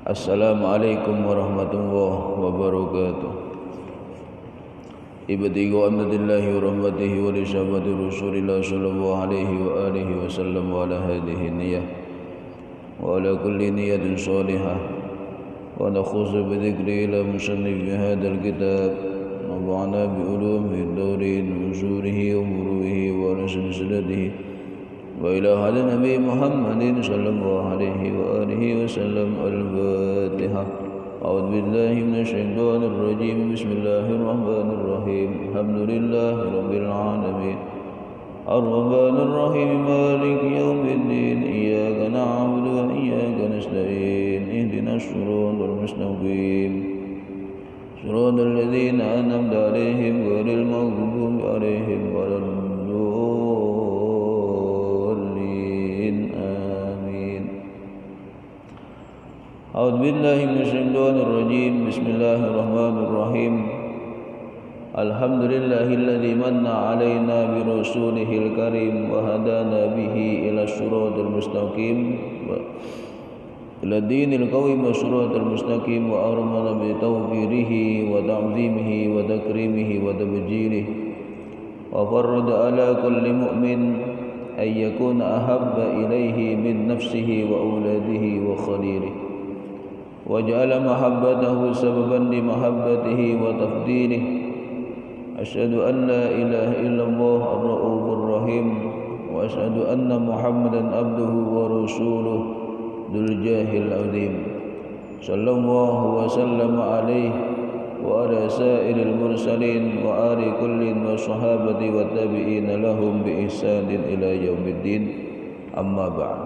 Assalamualaikum warahmatullahi wabarakatuh. Ibtigha amdillahi wa rahmatihi wa li syafati Rasulillah sallallahu alaihi wa alihi wasallam wa ala hadhihi niyyah wa ala kulli niyyatin salihah wa nakhusu bi dhikri ila musannif hadzal kitab nabana bi ulumihi ad-dawrin wa usurihi wa muruhi wa silsilatihi وإلى هذا النبي محمد صلى الله عليه وآله وسلم. الفاتحة. أعوذ بالله من الشيطان الرجيم. بسم الله الرحمن الرحيم. الحمد لله رب العالمين الرحمن الرحيم مالك يوم الدين إياك نعبد وإياك نستعين اهدنا الصراط المستقيم صراط الذين أنعمت عليهم غير المغضوب عليهم ولا أعوذ بالله من الشيطان الرجيم. بسم الله الرحمن الرحيم. الحمد لله الذي من علينا برسوله الكريم وهدانا به إلى الصراط المستقيم إلى الدين القويم والصراط المستقيم وأمرنا بتوفيره وتعظيمه وتكريمه وتبجيله وفرض على كل مؤمن أن يكون أحب إليه من نفسه وأولاده وخليله وجعل محبته سببا لمحبته وتفضيله. أشهد أن لا إله إلا الله الرؤوف الرحيم وأشهد أن محمدا عبده ورسوله ذو الجاه العظيم صلى الله وسلم عليه وعلى سائر المرسلين وآل كل والصحابة والتابعين لهم بإحسان إلى يوم الدين. أما بعد.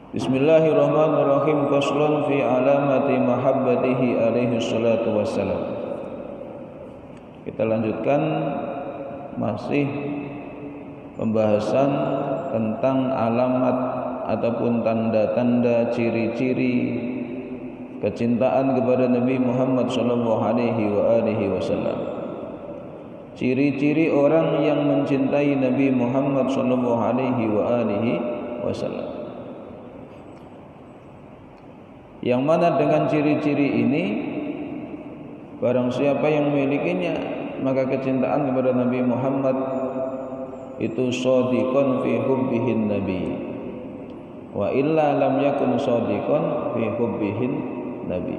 Bismillahirrahmanirrahim. Faslun fi alamati mahabbatihi alaihi salatu wassalam. Kita lanjutkan masih pembahasan tentang alamat ataupun tanda-tanda ciri-ciri kecintaan kepada Nabi Muhammad sallallahu alaihi wasallam. Ciri-ciri orang yang mencintai Nabi Muhammad sallallahu alaihi wasallam. Yang mana dengan ciri-ciri ini barang siapa yang memilikinya maka kecintaan kepada Nabi Muhammad itu shadiqan fi hubbihin nabi wa illa lam yakun shadiqan fi hubbihin nabi.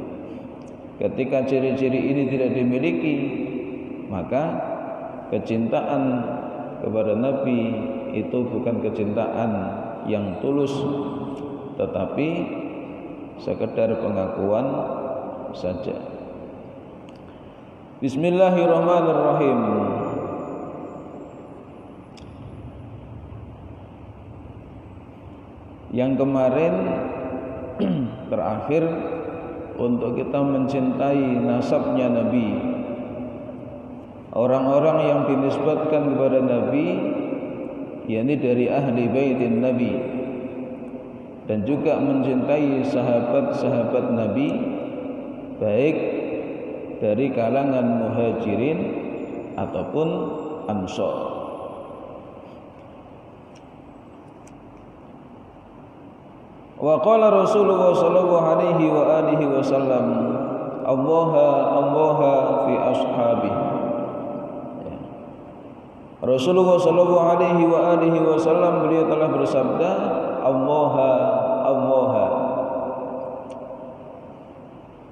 Ketika ciri-ciri ini tidak dimiliki maka kecintaan kepada Nabi itu bukan kecintaan yang tulus tetapi sekedar pengakuan saja. Bismillahirrahmanirrahim. Yang kemarin terakhir untuk kita mencintai nasabnya Nabi, orang-orang yang dinisbatkan kepada Nabi, yakni dari ahli baitin Nabi, dan juga mencintai sahabat-sahabat Nabi baik dari kalangan muhajirin ataupun ansor. Wa qala Rasulullah sallallahu alaihi wa alihi wasallam Allah fi ashabi. Rasulullah sallallahu alaihi wa alihi wasallam beliau telah bersabda Allah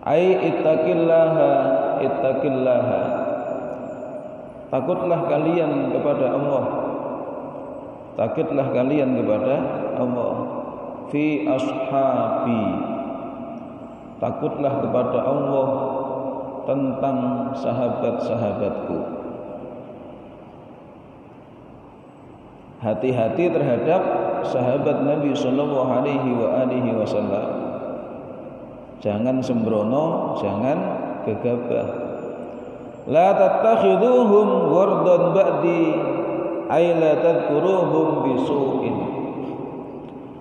ai ittaqillaha takutlah kalian kepada Allah, takutlah kalian kepada Allah. Fi ashabi, takutlah kepada Allah tentang sahabat-sahabatku. Hati-hati terhadap sahabat Nabi sallallahu alaihi wasallam. Jangan sembrono, jangan gegabah. La tattakhiduhum ghurdan ba'di ay la tadhkuruhum bisu'in.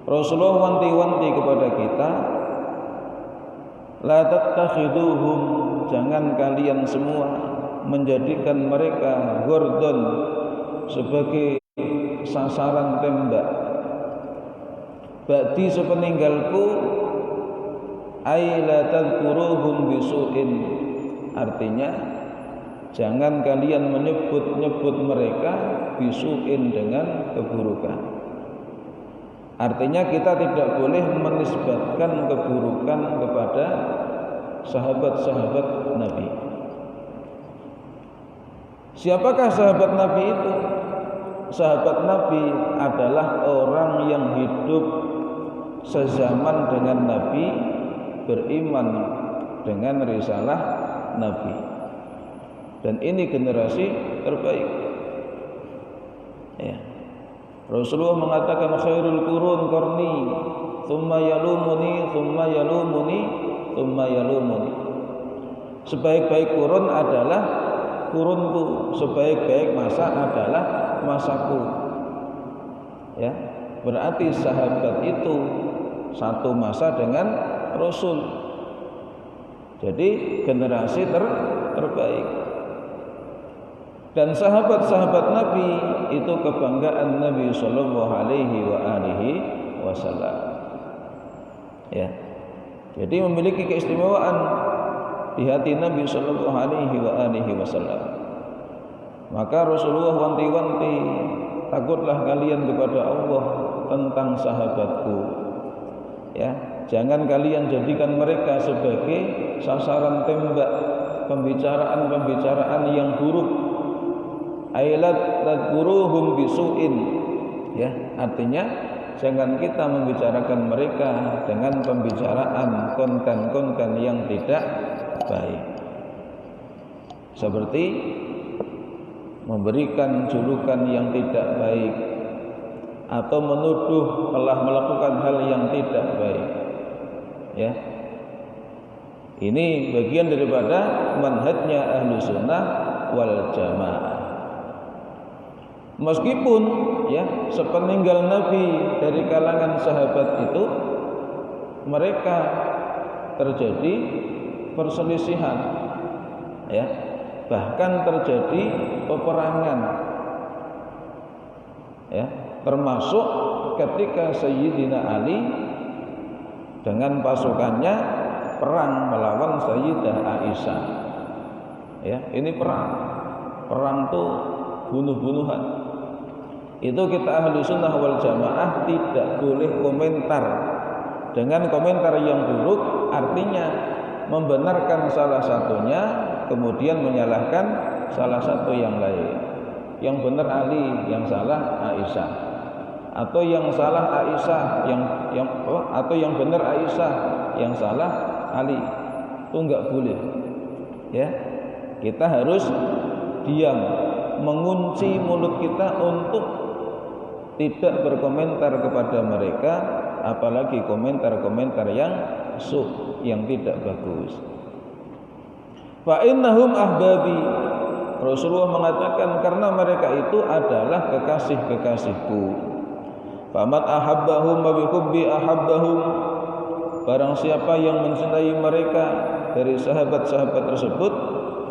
Rasulullah wanti-wanti kepada kita, la tattakhiduhum, jangan kalian semua menjadikan mereka ghurdan sebagai sasaran tembak. Ba'di sepeninggalku ay la tadhkuruhum bisu'in, artinya jangan kalian menyebut-nyebut mereka bisu'in dengan keburukan. Artinya kita tidak boleh menisbatkan keburukan kepada sahabat-sahabat Nabi. Siapakah sahabat Nabi itu? Sahabat Nabi adalah orang yang hidup sezaman dengan Nabi, beriman dengan risalah Nabi. Dan ini generasi terbaik. Ya. Rasulullah mengatakan khairul qurun qarni, thumma yalumuni, thumma yalumuni, thumma yalumuni. Sebaik-baik kurun adalah kurunku, sebaik-baik masa adalah masaku. Ya, berarti sahabat itu satu masa dengan Rasul. Jadi generasi terbaik. Dan sahabat-sahabat Nabi itu kebanggaan Nabi sallallahu alaihi wasallam. Ya. Jadi memiliki keistimewaan di hati Nabi sallallahu alaihi wasallam. Maka Rasulullah wanti-wanti, takutlah kalian kepada Allah tentang sahabatku. Ya, jangan kalian jadikan mereka sebagai sasaran tembak pembicaraan-pembicaraan yang buruk. Ailat tadkuruhum bisu'in. Ya, artinya jangan kita membicarakan mereka dengan pembicaraan konten-konten yang tidak baik. Seperti memberikan julukan yang tidak baik atau menuduh telah melakukan hal yang tidak baik. Ya. Ini bagian daripada manhajnya Ahlus Sunnah wal Jamaah. Meskipun ya sepeninggal Nabi dari kalangan sahabat itu mereka terjadi perselisihan, ya, bahkan terjadi peperangan, ya, termasuk ketika Sayyidina Ali dengan pasukannya perang melawan Sayyidah Aisyah. Ya, ini perang tuh bunuh-bunuhan. Itu kita Ahlu Sunnah wal Jamaah tidak boleh komentar dengan komentar yang buruk, artinya membenarkan salah satunya kemudian menyalahkan salah satu yang lain. Yang benar Ali, yang salah Aisyah. Atau yang salah Aisyah, atau yang benar Aisyah, yang salah Ali. Itu enggak boleh. Ya. Kita harus diam, mengunci mulut kita untuk tidak berkomentar kepada mereka, apalagi komentar-komentar yang yang tidak bagus. Fa innahum ahbabi. Rasulullah mengatakan karena mereka itu adalah kekasih-kekasihku. Faman ahabbahum wa bihubbi ahabbahum. Barang siapa yang mencintai mereka dari sahabat-sahabat tersebut,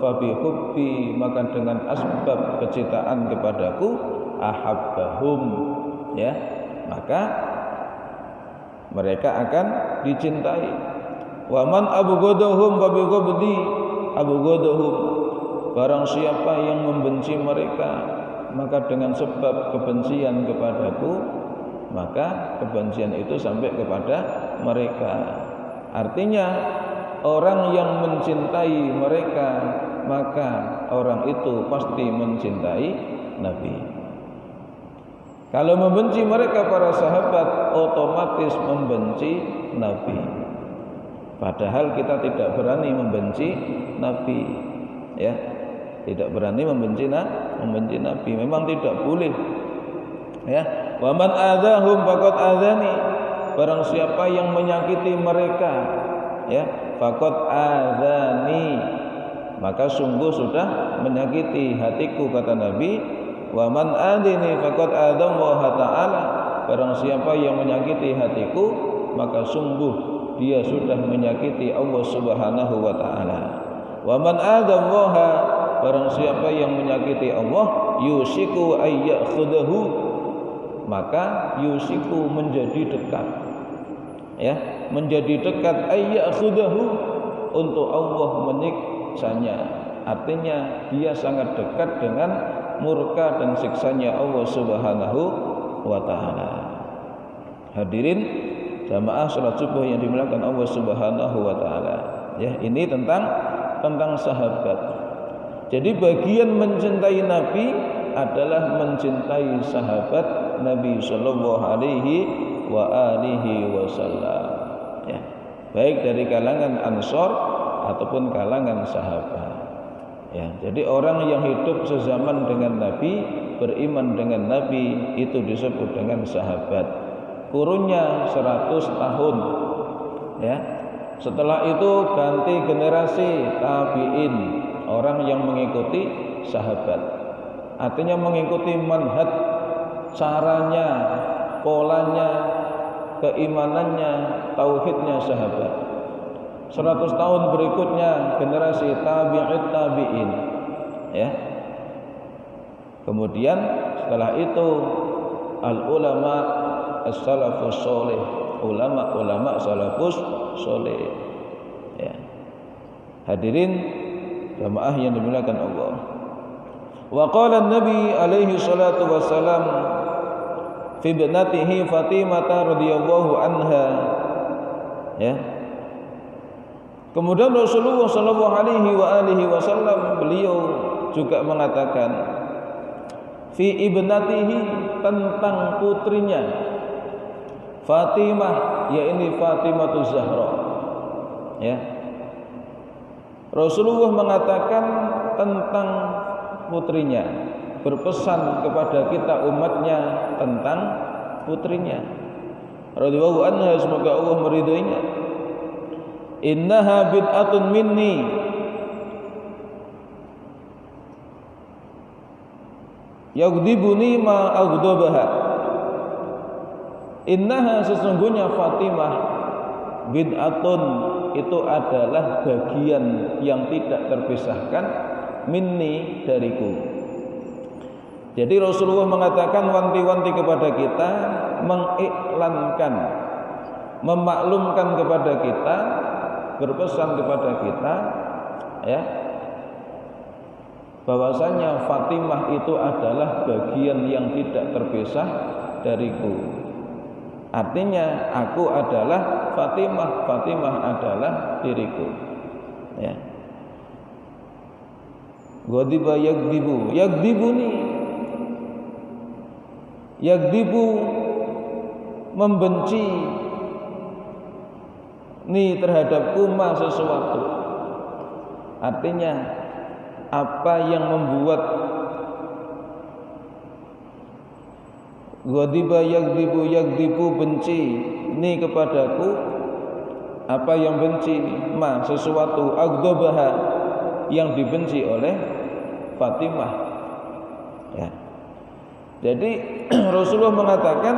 fa bihubbi, maka dengan asbab kecintaan kepadaku, ahabbahum, ya, maka mereka akan dicintai. Wa man abghadahum fa bighaddi abghadahum. Barang siapa yang membenci mereka, maka dengan sebab kebencian kepadaku, maka kebencian itu sampai kepada mereka. Artinya orang yang mencintai mereka, maka orang itu pasti mencintai Nabi. Kalau membenci mereka para sahabat, otomatis membenci Nabi. Padahal kita tidak berani membenci Nabi, ya, tidak berani membenci Nabi. Memang tidak boleh, ya. Wa man adzahum faqad adzani. Barang siapa yang menyakiti mereka, ya, faqad adzani, maka sungguh sudah menyakiti hatiku, kata Nabi. Wa man adini faqad adzallahu ta'ala. Barang siapa yang menyakiti hatiku, maka sungguh dia sudah menyakiti Allah Subhanahu wa taala. Wa man adallaha, barang siapa yang menyakiti Allah, yusiku ayyakhudahu, maka yusiku menjadi dekat, ya, menjadi dekat ayyakhudahu, untuk Allah menyiksanya. Artinya dia sangat dekat dengan murka dan siksanya Allah Subhanahu wa taala. Hadirin jamaah salat subuh yang dimuliakan Allah Subhanahu wa taala. Ya, ini tentang sahabat. Jadi bagian mencintai Nabi adalah mencintai sahabat Nabi sallallahu alaihi wa alihi wasallam. Ya, baik dari kalangan Ansor ataupun kalangan sahabat. Ya, jadi orang yang hidup sezaman dengan Nabi, beriman dengan Nabi, itu disebut dengan sahabat. Kurunnya 100 tahun. Ya. Setelah itu ganti generasi tabi'in, orang yang mengikuti sahabat. Artinya mengikuti manhaj, caranya, polanya, keimanannya, tauhidnya sahabat. 100 tahun berikutnya generasi tabi'in, ya. Kemudian setelah itu al ulama as-salafus sholih, ulama salafus sholih, ya. Hadirin jamaah yang dimuliakan Allah. Wa qala an-nabi alaihi salatu wassalam fi ibnatihi Fatimah radhiyallahu anha, ya. Kemudian Rasulullah sallallahu alaihi wasallam beliau juga mengatakan fi ibnatihi, tentang putrinya Fatimah, yaitu Fatimah Zahra, ya. Rasulullah mengatakan tentang putrinya, berpesan kepada kita umatnya tentang putrinya radhiyallahu anha, semoga Allah meridhoinya. Innaha bid'atun minni, yaghdibuni ma aghdabaha. Innaha, sesungguhnya Fatimah, bid'atun, itu adalah bagian yang tidak terpisahkan, minni, dariku. Jadi Rasulullah mengatakan, wanti-wanti kepada kita, mengiklankan, memaklumkan kepada kita, berpesan kepada kita, ya, bahwasanya Fatimah itu adalah bagian yang tidak terpisah dariku. Artinya aku adalah Fatimah, Fatimah adalah diriku, ya. Ghadiba yagdibu, yagdibuni, yagdibu, membenci ni terhadapku ma sesuatu. Artinya apa yang membuat ghadiba yagdibu benci ni kepadaku, apa yang benci, ma sesuatu, aghdabaha, yang dibenci oleh Fatimah, ya. Jadi Rasulullah mengatakan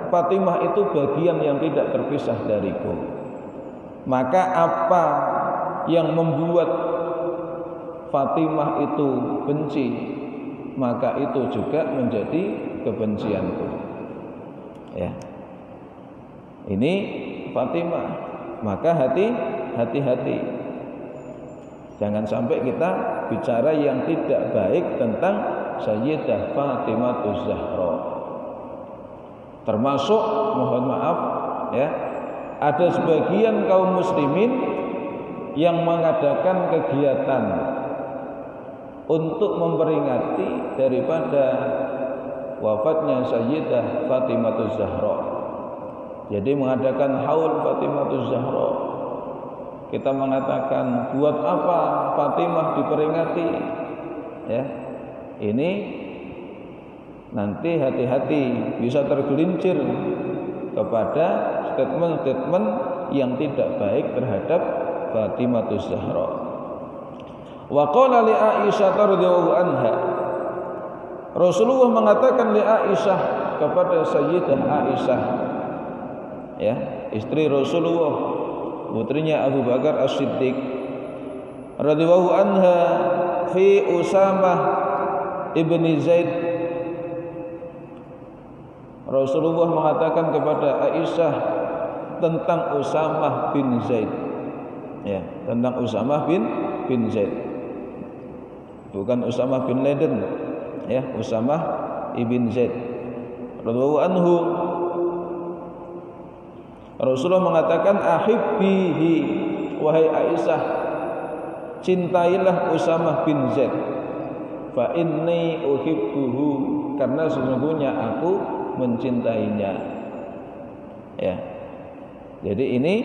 Fatimah itu bagian yang tidak terpisah dariku. Maka apa yang membuat Fatimah itu benci, maka itu juga menjadi kebencianku, ya. Ini Fatimah. Maka hati-hati, jangan sampai kita bicara yang tidak baik tentang Sayyidah Fatimah Zahra. Termasuk, mohon maaf, ya, ada sebagian kaum muslimin yang mengadakan kegiatan untuk memperingati daripada wafatnya Sayyidah Fatimah Zahra. Jadi mengadakan haul Fatimah Zahra. Kita mengatakan, buat apa Fatimah diperingati? Ya, ini nanti hati-hati, bisa tergelincir kepada statement-statement yang tidak baik terhadap Fatimah Zahra. Wa qala li Aisyah radhiyallahu anha, Rasulullah mengatakan li Aisyah, kepada Sayyidah Aisyah, ya, istri Rasulullah, putrinya Abu Bakar As-Siddiq radhiyallahu anha, fi Usamah ibni Zaid Rasulullah mengatakan kepada Aisyah tentang Usamah bin Zaid. Ya, tentang Usamah bin Zaid. Bukan Usamah bin Laden, ya, Usamah ibn Zaid radhiyallahu anhu. Rasulullah mengatakan ahibbihi, wahai Aisyah, cintailah Usamah bin Zaid. Fa inni uhibbuhu, karena sesungguhnya aku mencintainya. Ya. Jadi ini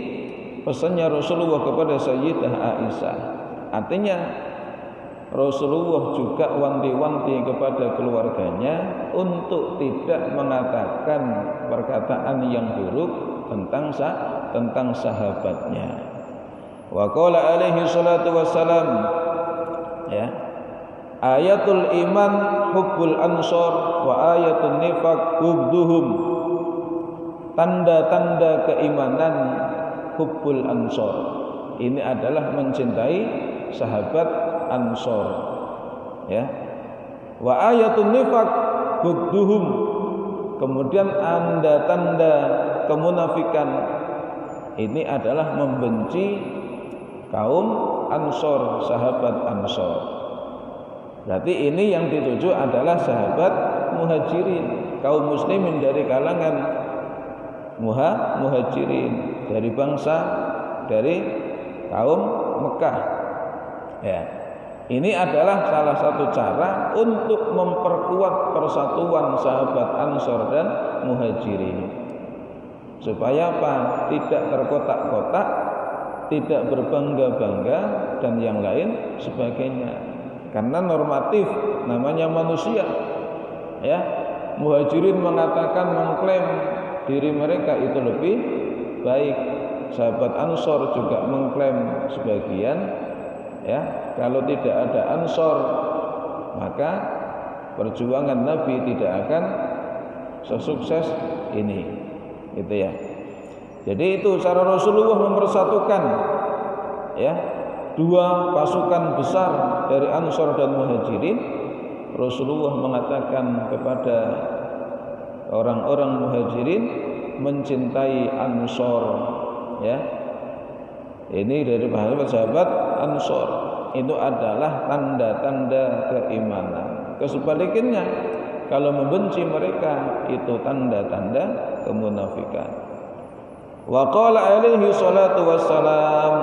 pesannya Rasulullah kepada Sayyidah Aisyah. Artinya Rasulullah juga wanti-wanti kepada keluarganya untuk tidak mengatakan perkataan yang buruk tentang sahabatnya. Wa qala alaihi salatu wassalam, ya, ayatul iman hubbul ansor wa ayatul nifaq hubduhum. Tanda-tanda keimanan hubbul ansor, ini adalah mencintai sahabat Ansor, ya. Wa ayatul nifaq hubduhum, kemudian tanda-tanda kemunafikan ini adalah membenci kaum Ansor, sahabat Ansor. Berarti ini yang dituju adalah sahabat Muhajirin, kaum muslimin dari kalangan Muhajirin, dari bangsa, dari kaum Mekah. Ya. Ini adalah salah satu cara untuk memperkuat persatuan sahabat Ansor dan Muhajirin. Supaya apa? Tidak terkotak-kotak, tidak berbangga-bangga dan yang lain sebagainya. Karena normatif, namanya manusia. Ya, Muhajirin mengatakan, mengklaim diri mereka itu lebih baik. Sahabat Ansor juga mengklaim sebagian, ya, kalau tidak ada Ansor maka perjuangan Nabi tidak akan sesukses ini, gitu ya. Jadi itu cara Rasulullah mempersatukan, ya, dua pasukan besar dari Ansor dan Muhajirin. Rasulullah mengatakan kepada orang-orang Muhajirin mencintai Ansor, ya. Ini dari sahabat Ansor, itu adalah tanda-tanda keimanan. Kesebaliknya, kalau membenci mereka itu tanda-tanda kemunafikan. Wa qala alaihi salatu wassalam,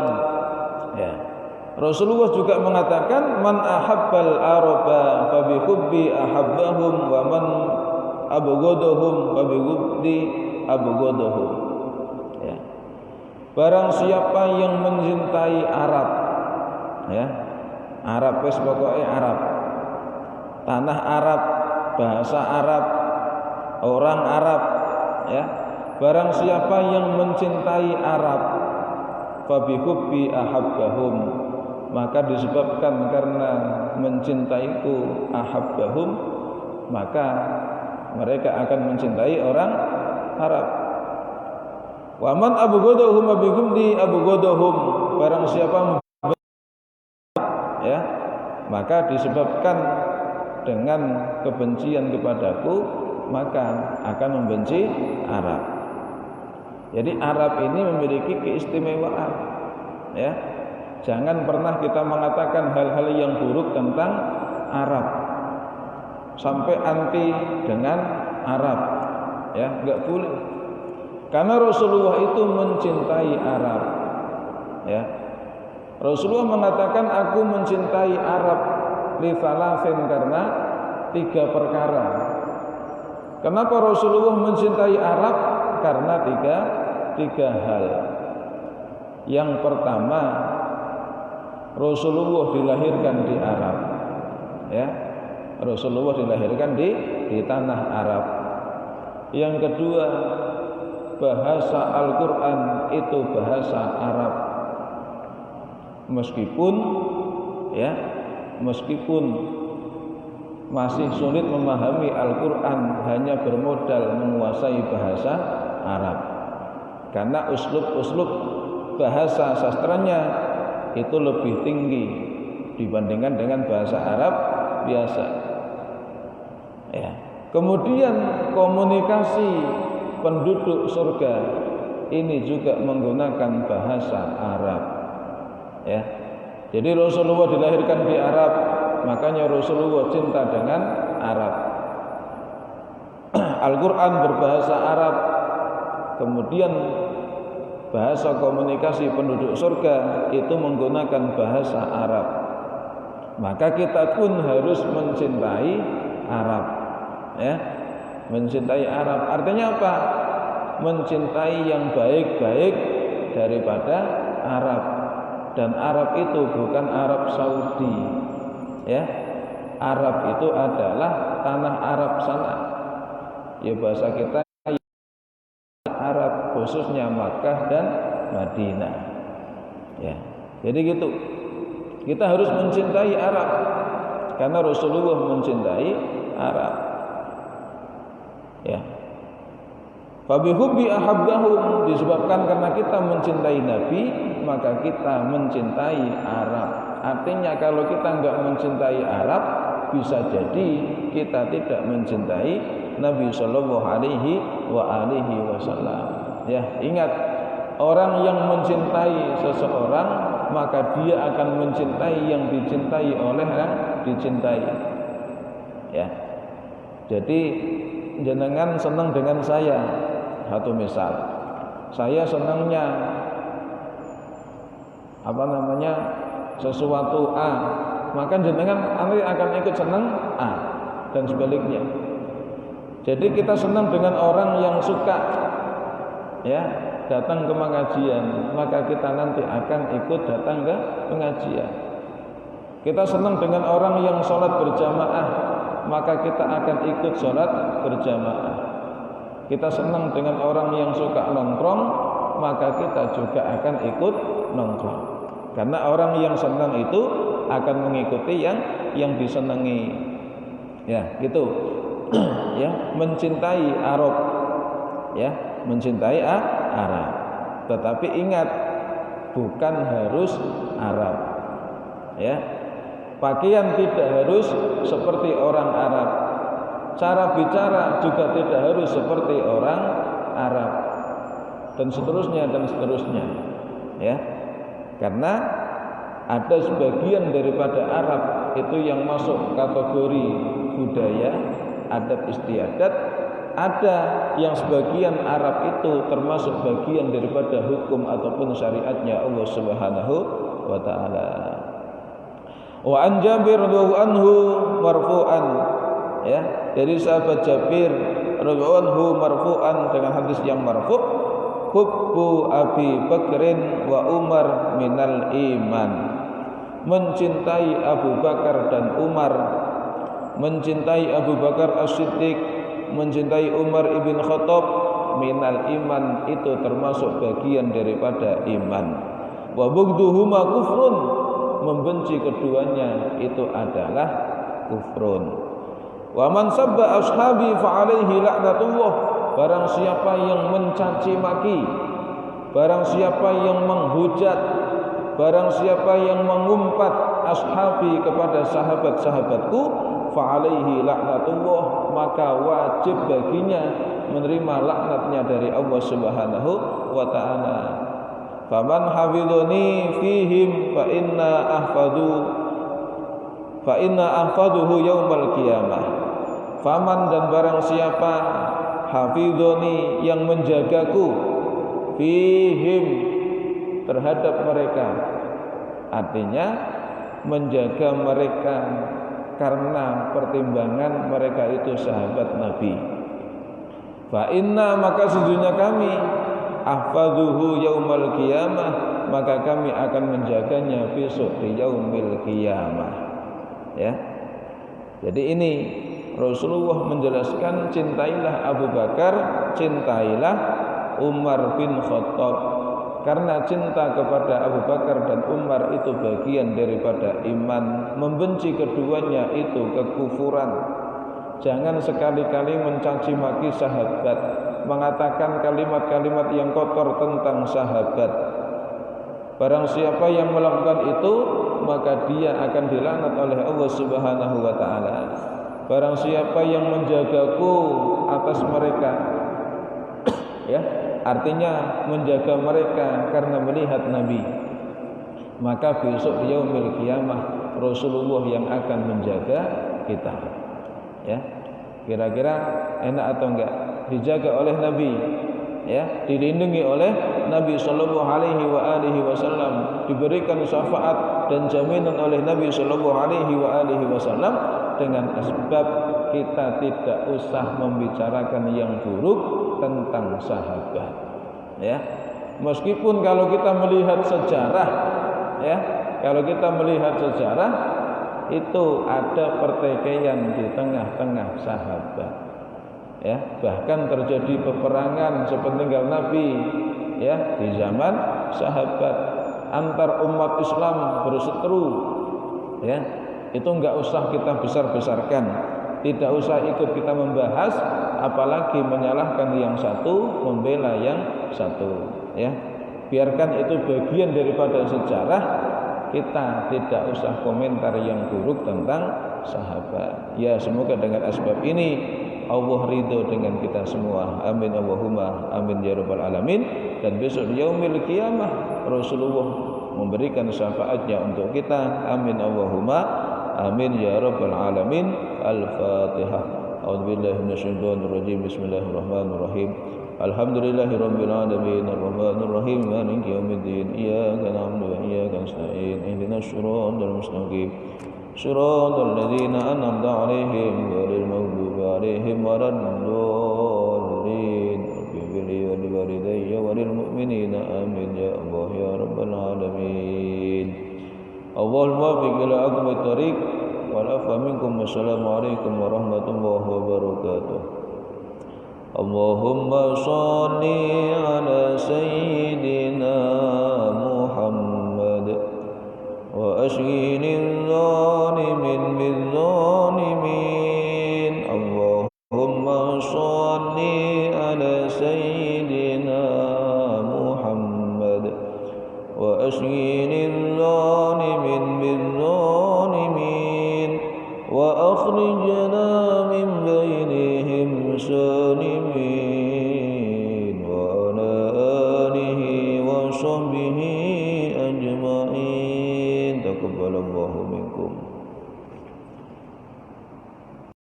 ya. Rasulullah juga mengatakan man ahabbal araba fa bi hubbi ahabbahum wa man abghadahum fa bi hubbi abghadahum. Ya. Barang siapa yang mencintai Arab, ya, Arab wis pokoknya Arab, tanah Arab, bahasa Arab, orang Arab, ya. Barang siapa yang mencintai Arab, fa bi hubbi ahabbahum, maka disebabkan karena mencintaiku ahabbahum, maka mereka akan mencintai orang Arab. Wa man abghadahum bi hubbi abghadahum, barang siapa ya, maka disebabkan dengan kebencian kepadaku maka akan membenci Arab. Jadi Arab ini memiliki keistimewaan, ya. Jangan pernah kita mengatakan hal-hal yang buruk tentang Arab sampai anti dengan Arab, ya, enggak boleh. Karena Rasulullah itu mencintai Arab, ya. Rasulullah mengatakan aku mencintai Arab li thalathin, karena 3 perkara. Kenapa Rasulullah mencintai Arab? Karena tiga hal. Yang pertama, Rasulullah dilahirkan di Arab, ya. Rasulullah dilahirkan di tanah Arab. Yang kedua, bahasa Al-Quran itu bahasa Arab. Meskipun masih sulit memahami Al-Quran hanya bermodal menguasai bahasa Arab, karena uslub bahasa sastranya itu lebih tinggi dibandingkan dengan bahasa Arab biasa, ya. Kemudian komunikasi penduduk surga ini juga menggunakan bahasa Arab. Ya. Jadi Rasulullah dilahirkan di Arab, makanya Rasulullah cinta dengan Arab. Al-Quran berbahasa Arab. Kemudian bahasa komunikasi penduduk surga itu menggunakan bahasa Arab. Maka kita pun harus mencintai Arab. Ya, mencintai Arab. Artinya apa? Mencintai yang baik-baik daripada Arab. Dan Arab itu bukan Arab Saudi. Ya, Arab itu adalah tanah Arab sana. Ya, bahasa kita Arab, khususnya Makkah dan Madinah. Ya, jadi gitu. Kita harus mencintai Arab karena Rasulullah mencintai Arab. Ya. Fabihubbi ahabbahum, disebabkan karena kita mencintai Nabi, maka kita mencintai Arab. Artinya kalau kita enggak mencintai Arab, bisa jadi kita tidak mencintai Nabi sallallahu alaihi wasallam. Ya, ingat, orang yang mencintai seseorang, maka dia akan mencintai yang dicintai oleh yang dicintai. Ya. Jadi jenengan senang dengan saya. Satu misal, saya senangnya sesuatu A, maka jenengan nanti akan ikut senang A dan sebaliknya. Jadi kita senang dengan orang yang suka ya datang ke pengajian, maka kita nanti akan ikut datang ke pengajian. Kita senang dengan orang yang sholat berjamaah, maka kita akan ikut sholat berjamaah. Kita senang dengan orang yang suka nongkrong, maka kita juga akan ikut nongkrong. Karena orang yang senang itu akan mengikuti yang disenangi. Ya, gitu. Ya, mencintai Arab. Ya, mencintai Arab. Tetapi ingat, bukan harus Arab. Ya. Pakaian tidak harus seperti orang Arab. Cara bicara juga tidak harus seperti orang Arab. Dan seterusnya. Ya. Karena ada sebagian daripada Arab itu yang masuk kategori budaya, adat istiadat. Ada yang sebagian Arab itu termasuk bagian daripada hukum ataupun syariatnya Allah Subhanahu wa taala. Wa an Jabir radhiyallahu anhu marfu'an, ya, dari sahabat Jabir radhiyallahu anhu marfu'an dengan hadis yang marfu', hubbu Abi Bakrin wa Umar minal iman. Mencintai Abu Bakar dan Umar, mencintai Abu Bakar As-Siddiq, mencintai Umar ibn Khattab minal iman, itu termasuk bagian daripada iman. Wa bugduhuma kufrun, membenci keduanya itu adalah kufrun. Wa man sabba ashabi fa alaihi laknatullah, barang siapa yang mencaci maki, barang siapa yang menghujat, barang siapa yang mengumpat ashabi kepada sahabat-sahabatku, fa alaihi laknatullah, maka wajib baginya menerima laknatnya dari Allah Subhanahu wa taala. Faman hafidhani fihim fa inna ahfaduhu yaumal qiyamah. Faman, dan barang siapa, hafidhani, yang menjagaku, fihim, terhadap mereka, artinya menjaga mereka karena pertimbangan mereka itu sahabat Nabi. Fa inna, maka sesungguhnya kami, ahfaduhu yaumal qiyamah, maka kami akan menjaganya besok di yaumil qiyamah. Ya. Jadi ini Rasulullah menjelaskan, cintailah Abu Bakar, cintailah Umar bin Khattab, karena cinta kepada Abu Bakar dan Umar itu bagian daripada iman. Membenci keduanya itu kekufuran. Jangan sekali-kali mencaci maki sahabat, mengatakan kalimat-kalimat yang kotor tentang sahabat. Barang siapa yang melakukan itu, maka dia akan dilaknat oleh Allah Subhanahu wa taala. barang siapa yang menjagaku atas mereka, ya, artinya menjaga mereka karena melihat Nabi, maka besok yaumil qiyamah Rasulullah yang akan menjaga kita. Ya, kira-kira enak atau enggak dijaga oleh Nabi, ya, dilindungi oleh Nabi sallallahu alaihi wasallam, diberikan syafaat dan jaminan oleh Nabi sallallahu alaihi wasallam dengan asbab kita tidak usah membicarakan yang buruk tentang sahabat. Ya, meskipun kalau kita melihat sejarah, ya, kalau kita melihat sejarah itu ada pertikaian di tengah-tengah sahabat. Ya, bahkan terjadi peperangan sepeninggal Nabi, ya, di zaman sahabat antar umat Islam berseteru. Ya, itu enggak usah kita besar-besarkan, tidak usah ikut kita membahas, apalagi menyalahkan yang satu, membela yang satu. Ya, biarkan itu bagian daripada sejarah. Kita tidak usah komentar yang buruk tentang sahabat. Ya, semoga dengan asbab ini Allah ridho dengan kita semua. Amin Allahumma amin ya rabbal alamin. Dan besok yaumil qiyamah Rasulullah memberikan syafaatnya untuk kita. Amin Allahumma amin ya rabbal alamin. Al-Fatihah. A'udzubillahi minasyaitonir rajim. Bismillahirrahmanirrahim. Alhamdulillahirabbil alamin arrahmanir rahim maliki yaumiddin iyyaka na'budu wa iyyaka nasta'in ihdinas siratal mustaqim siratal ladzina an'amta 'alaihim ghairil maghdubi 'alaihim waladdallin rabbil wa liwalidayya wa lil mu'minina amin ya Allah ya rabbal alamin. Allahumma waffiq ila aqwamit thariq wal afwa minkum. Wassalamu alaikum warahmatullahi wabarakatuh. Allahumma shalli ala sayyidina Muhammad wa ashghilil zalimin bil zalimin. Allahumma shalli ala sayyidina Muhammad wa ashghilil zalimin bil zalimin wa akhrijna min bainihim salimin wa ala alihi wa sahbihi ajma'in. Taqabbalallahu minkum.